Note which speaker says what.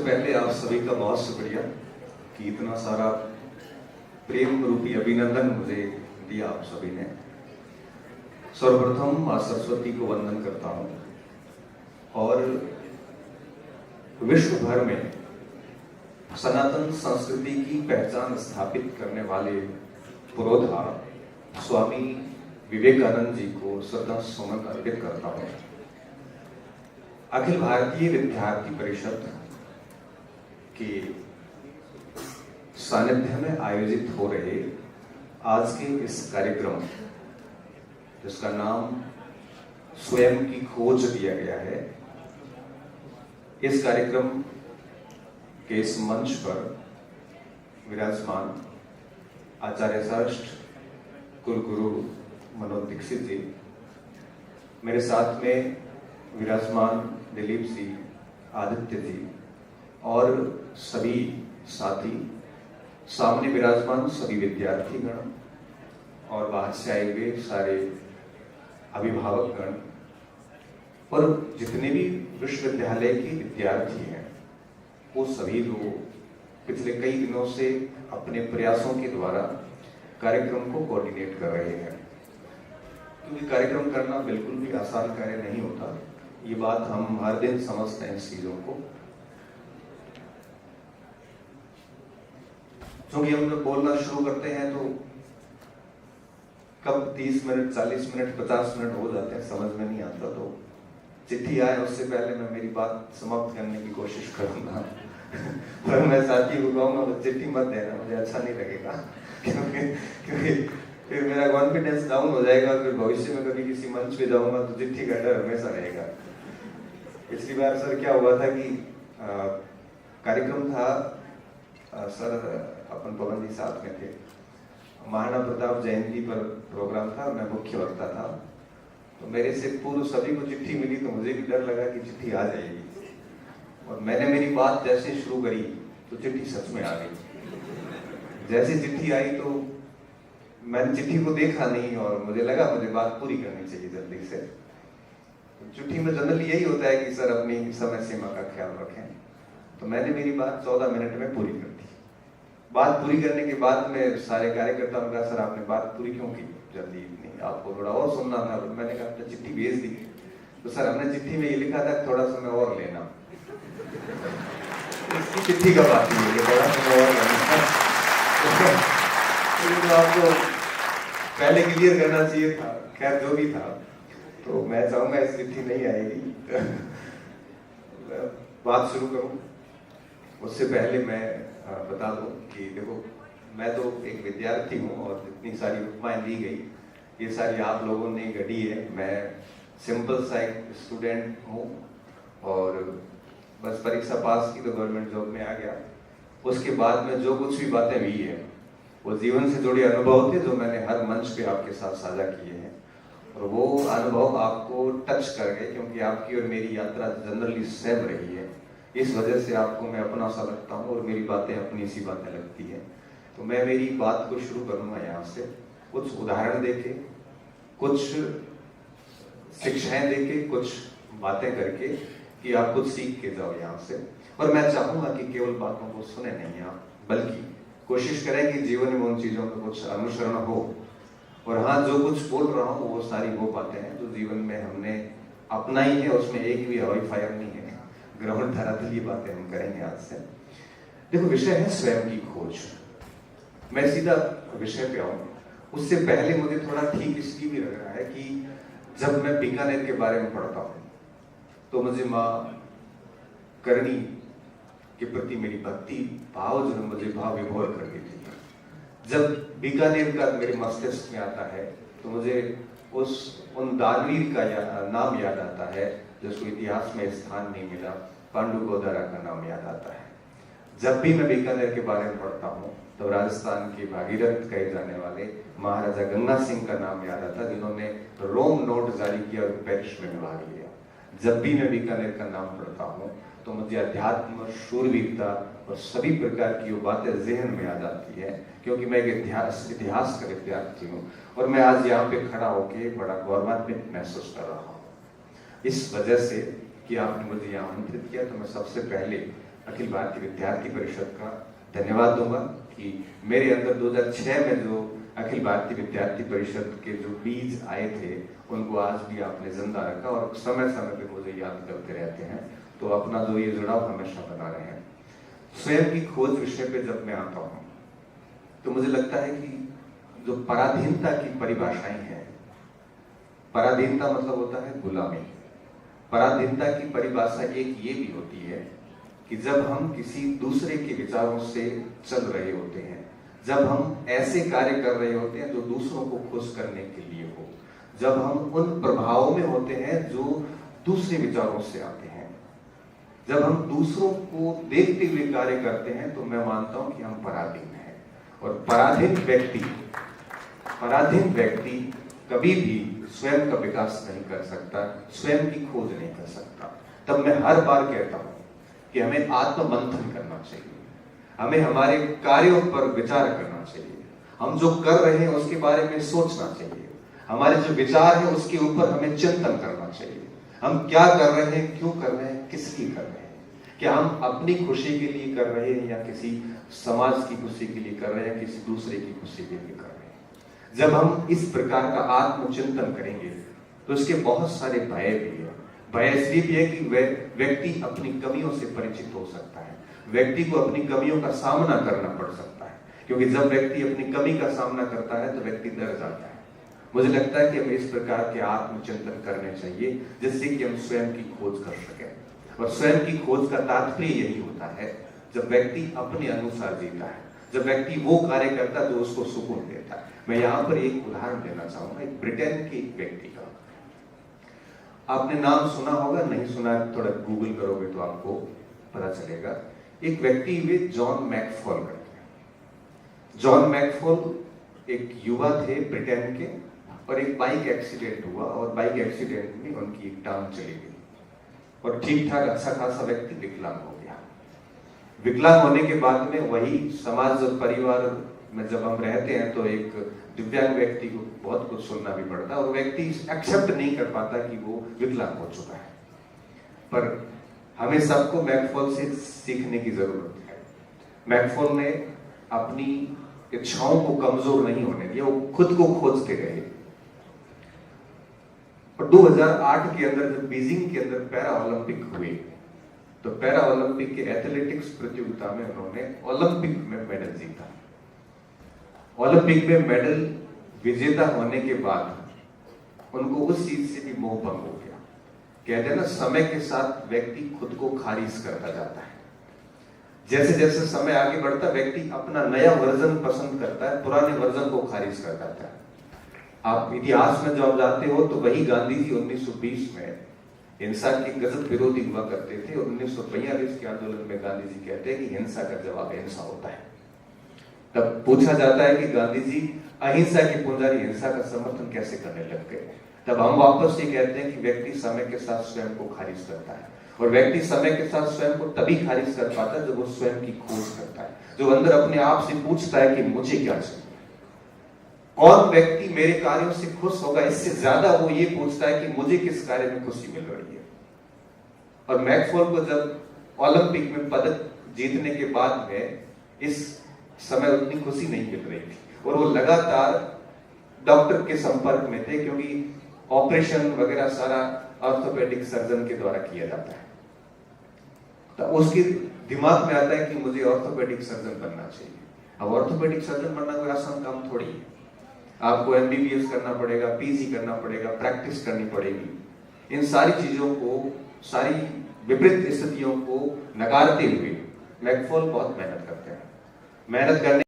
Speaker 1: पहले आप सभी का बहुत शुक्रिया कि इतना सारा प्रेम रूपी अभिनंदन मुझे दिया आप सभी ने। सर्वप्रथम मां सरस्वती को वंदन करता हूं और विश्व भर में सनातन संस्कृति की पहचान स्थापित करने वाले पुरोधा स्वामी विवेकानंद जी को श्रद्धा सुमन अर्पित करता हूं। अखिल भारतीय विद्यार्थी परिषद के सानिध्य में आयोजित हो रहे आज के इस कार्यक्रम, जिसका नाम स्वयं की खोज दिया गया है, इस कार्यक्रम के इस मंच पर विराजमान आचार्य श्रेष्ठ कुलगुरु मनोज दीक्षित जी, मेरे साथ में विराजमान दिलीप जी, आदित्य जी और सभी साथी, सामने विराजमान सभी विद्यार्थीगण और बाहर से आए हुए सारे अभिभावक गण और जितने भी विश्वविद्यालय के विद्यार्थी हैं, वो सभी लोग पिछले कई दिनों से अपने प्रयासों के द्वारा कार्यक्रम को कोऑर्डिनेट कर रहे हैं। क्योंकि कार्यक्रम करना बिल्कुल भी आसान कार्य नहीं होता, ये बात हम हर दिन समझते हैं इस चीजों को। क्योंकि हम जब बोलना शुरू करते हैं तो कब 30 मिनट, 40 मिनट, 50 मिनट हो जाते हैं, समझ में नहीं आता। तो चिट्ठी आए उससे पहले मैं मेरी बात समाप्त करने की कोशिश करूंगा पर मैं साथी को कहूंगा चिट्ठी मत देना, मुझे अच्छा नहीं लगेगा क्योंकि फिर मेरा कॉन्फिडेंस डाउन हो जाएगा। फिर भविष्य में कभी किसी मंच पे जाऊंगा तो चिट्ठी का डर हमेशा रहेगा। पिछली बार सर क्या हुआ था कि कार्यक्रम था, सर अपन पवन जी साथ में थे, महाराणा प्रताप जयंती पर प्रोग्राम था, मैं मुख्य वक्ता था। तो मेरे से पूर्व सभी को चिट्ठी मिली तो मुझे भी डर लगा कि चिट्ठी आ जाएगी, और मैंने मेरी बात जैसे शुरू करी तो चिट्ठी सच में आ गई। जैसे चिट्ठी आई तो मैंने चिट्ठी को देखा नहीं और मुझे लगा मुझे बात पूरी करनी चाहिए जल्दी से। चिट्ठी में जनरली यही होता है कि सर अपनी समय सीमा का ख्याल रखें, तो मैंने मेरी बात 14 मिनट में पूरी कर दी। बात पूरी करने के बाद में सारे कार्यकर्ताओं ने कहा सर आपने बात पूरी क्यों की जल्दी इतनी, आपको थोड़ा और सुनना था। तो मैंने कहा आपने चिट्ठी भेज दी, तो सर हमने चिट्ठी में ये लिखा था थोड़ा समय और लेना। इसकी चिट्ठी का बात नहीं है, थोड़ा समय और लेना तो आपको पहले क्लियर करना चाहिए था। खैर जो भी था, तो मैं चाहूंगा इस चिट्ठी नहीं आएगी बात शुरू करूं। उससे पहले मैं बता दूं कि देखो, मैं तो एक विद्यार्थी हूं और जितनी सारी उपमाएं दी गई ये सारी आप लोगों ने गढ़ी है। मैं सिंपल सा एक स्टूडेंट हूं और बस परीक्षा पास की तो गवर्नमेंट जॉब में आ गया। उसके बाद में जो कुछ भी बातें हुई है वो जीवन से जुड़े अनुभव थे जो मैंने हर मंच पे आपके साथ साझा किए हैं, और वो अनुभव आपको टच कर गए क्योंकि आपकी और मेरी यात्रा जनरली सेम रही है। इस वजह से आपको मैं अपना सा लगता हूँ और मेरी बातें अपनी सी बातें लगती हैं। तो मैं मेरी बात को शुरू करूंगा यहाँ से, कुछ उदाहरण देके, कुछ शिक्षाएं देके, कुछ बातें करके कि आप कुछ सीख के जाओ यहाँ से। और मैं चाहूंगा कि केवल बातों को सुने नहीं आप, बल्कि कोशिश करें कि जीवन में उन चीजों का कुछ अनुसरण हो। और हाँ, जो कुछ बोल रहा हूँ वो सारी वो बातें हैं जो जीवन में हमने अपनाई है, उसमें एक भी हवाई फायर नहीं है, ग्रहण धरातलीय बातें हम करेंगे आज से। देखो, विषय है स्वयं की खोज। मैं सीधा विषय पे आऊं, उससे पहले मुझे थोड़ा ठीक इसलिए भी लग रहा है कि जब मैं बीकानेर के बारे में पढ़ता हूं तो मुझे माँ करणी के प्रति मेरी भक्ति भाव जो मुझे भाव विभोर कर देती है। जब बीकानेर का मेरे मस्तिष्क में आता है तो मुझे उन दानवीर का नाम याद आता है जिसको इतिहास में स्थान नहीं मिला, पांडु गोदारा का नाम याद आता है। जब भी मैं बीकानेर के बारे में पढ़ता हूँ तो राजस्थान के भागीरथ कहे जाने वाले महाराजा गंगा सिंह का नाम याद आता है, जिन्होंने रोम नोट जारी किया और पेरिस में भाग लिया। जब भी मैं बीकानेर का नाम पढ़ता हूँ तो मुझे अध्यात्म, शूरवीरता और सभी प्रकार की वो बातें जहन में आ जाती है, क्योंकि मैं एक इतिहास का विद्यार्थी हूँ और मैं आज यहाँ पे खड़ा होके बड़ा गौरवान्वित महसूस कर रहा हूँ। इस वजह से कि आपने मुझे यहाँ आमंत्रित किया, तो मैं सबसे पहले अखिल भारतीय विद्यार्थी परिषद का धन्यवाद दूंगा कि मेरे अंदर 2006 में जो अखिल भारतीय विद्यार्थी परिषद के जो बीज आए थे उनको आज भी आपने जिंदा रखा और समय समय पे मुझे याद करते रहते हैं, तो अपना जो ये जुड़ाव हमेशा बना रहे हैं। स्वयं की खोज विषय पे जब मैं आता हूँ तो मुझे लगता है कि जो पराधीनता की परिभाषाएं हैं, पराधीनता मतलब होता है गुलामी। पराधीनता की परिभाषा एक ये भी होती है कि जब हम किसी दूसरे के विचारों से चल रहे होते हैं, जब हम ऐसे कार्य कर रहे होते हैं जो दूसरों को खुश करने के लिए हो, जब हम उन प्रभावों में होते हैं जो दूसरे विचारों से आते हैं, जब हम दूसरों को देखते हुए कार्य करते हैं, तो मैं मानता हूं कि हम पराधीन हैं। और पराधीन व्यक्ति कभी भी स्वयं का विकास नहीं कर सकता, स्वयं की खोज नहीं कर सकता। तब मैं हर बार कहता हूं कि हमें आत्ममंथन करना चाहिए, हमें हमारे कार्यों पर विचार करना चाहिए, हम जो कर रहे हैं उसके बारे में सोचना चाहिए, हमारे जो विचार है उसके ऊपर हमें चिंतन करना चाहिए। हम क्या कर रहे हैं, क्यों कर रहे हैं, किस लिए कर रहे हैं, क्या हम अपनी खुशी के लिए कर रहे हैं या किसी समाज की खुशी के लिए कर रहे हैं, किसी दूसरे की खुशी के लिए कर रहे हैं। जब हम इस प्रकार का आत्मचिंतन करेंगे तो इसके बहुत सारे भय भी है। भय इसलिए भी है कि व्यक्ति अपनी कमियों से परिचित हो सकता है, व्यक्ति को अपनी कमियों का सामना करना पड़ सकता है, क्योंकि जब व्यक्ति अपनी कमी का सामना करता है तो व्यक्ति डर जाता है। मुझे लगता है कि हमें इस प्रकार के आत्मचिंतन करने चाहिए जिससे कि हम स्वयं की खोज कर सकें। और स्वयं की खोज का तात्पर्य यही होता है जब व्यक्ति अपने अनुसार जीता है, जब व्यक्ति वो कार्य करता है जो उसको सुकून देता है। मैं यहाँ पर एक उदाहरण देना चाहूंगा, एक ब्रिटेन के एक व्यक्ति का। आपने नाम सुना होगा, नहीं सुना थोड़ा गूगल करोगे तो आपको पता चलेगा। एक व्यक्ति हुए जॉन मैकफॉल करके। जॉन मैकफॉल एक युवा थे ब्रिटेन के, और एक बाइक एक्सीडेंट हुआ और बाइक एक्सीडेंट में उनकी एक टांग चली गई और ठीक ठाक अच्छा खासा व्यक्ति विकलांग हो गया। विकलांग होने के बाद में वही समाज और परिवार में जब हम रहते हैं तो एक दिव्यांग व्यक्ति को बहुत कुछ सुनना भी पड़ता है और व्यक्ति एक्सेप्ट नहीं कर पाता कि वो विकलांग हो चुका है। पर हमें सबको मैकफॉल से सीखने की जरूरत है। मैकफॉल ने अपनी इच्छाओं को कमजोर नहीं होने दिया, वो खुद को खोजते रहे। और 2008 के अंदर जब बीजिंग के अंदर पैरा ओलंपिक हुए तो पैरा ओलंपिक के एथलेटिक्स प्रतियोगिता में उन्होंने ओलंपिक में मेडल जीता। ओलंपिक में मेडल विजेता होने के बाद उनको उस चीज से भी मोह भंग हो गया। कहते हैं ना, समय के साथ व्यक्ति खुद को खारिज करता जाता है। जैसे जैसे समय आगे बढ़ता व्यक्ति अपना नया वर्जन पसंद करता है, पुराने वर्जन को खारिज कर देता है। आप इतिहास में जब जाते हो तो वही गांधी जी 1920 में हिंसा के गजब विरोधी हुआ करते थे। 1942 के आंदोलन में गांधी जी कहते हैं कि हिंसा का जवाब हिंसा होता है। तब पूछा जाता है कि गांधी जी अहिंसा के पुजारी हिंसा का समर्थन कैसे करने लग गए। तब हम वापस ये कहते हैं कि व्यक्ति समय के साथ स्वयं को खारिज करता है, और व्यक्ति समय के साथ स्वयं को तभी खारिज कर पाता है जब वो स्वयं की खोज करता है, जो अंदर अपने आप से पूछता है कि मुझे क्या चाहिए, कौन व्यक्ति मेरे कार्यों से खुश होगा। इससे ज्यादा वो ये पूछता है कि मुझे किस कार्य में खुशी मिल रही है। और मैकफॉल को जब ओलंपिक में पदक जीतने के बाद में इस समय उतनी खुशी नहीं मिल रही थी और वो लगातार डॉक्टर के संपर्क में थे, क्योंकि ऑपरेशन वगैरह सारा ऑर्थोपेडिक सर्जन के द्वारा किया जाता है। तो उसके दिमाग में आता है कि मुझे ऑर्थोपेडिक सर्जन बनना चाहिए। अब ऑर्थोपेडिक सर्जन बनना कोई आसान काम थोड़ी है। आपको एमबीबीएस करना पड़ेगा, पीजी करना पड़ेगा, प्रैक्टिस करनी पड़ेगी। इन सारी चीजों को, सारी विपरीत स्थितियों को नकारते हुए मैकफॉल बहुत मेहनत करते हैं। मेहनत करने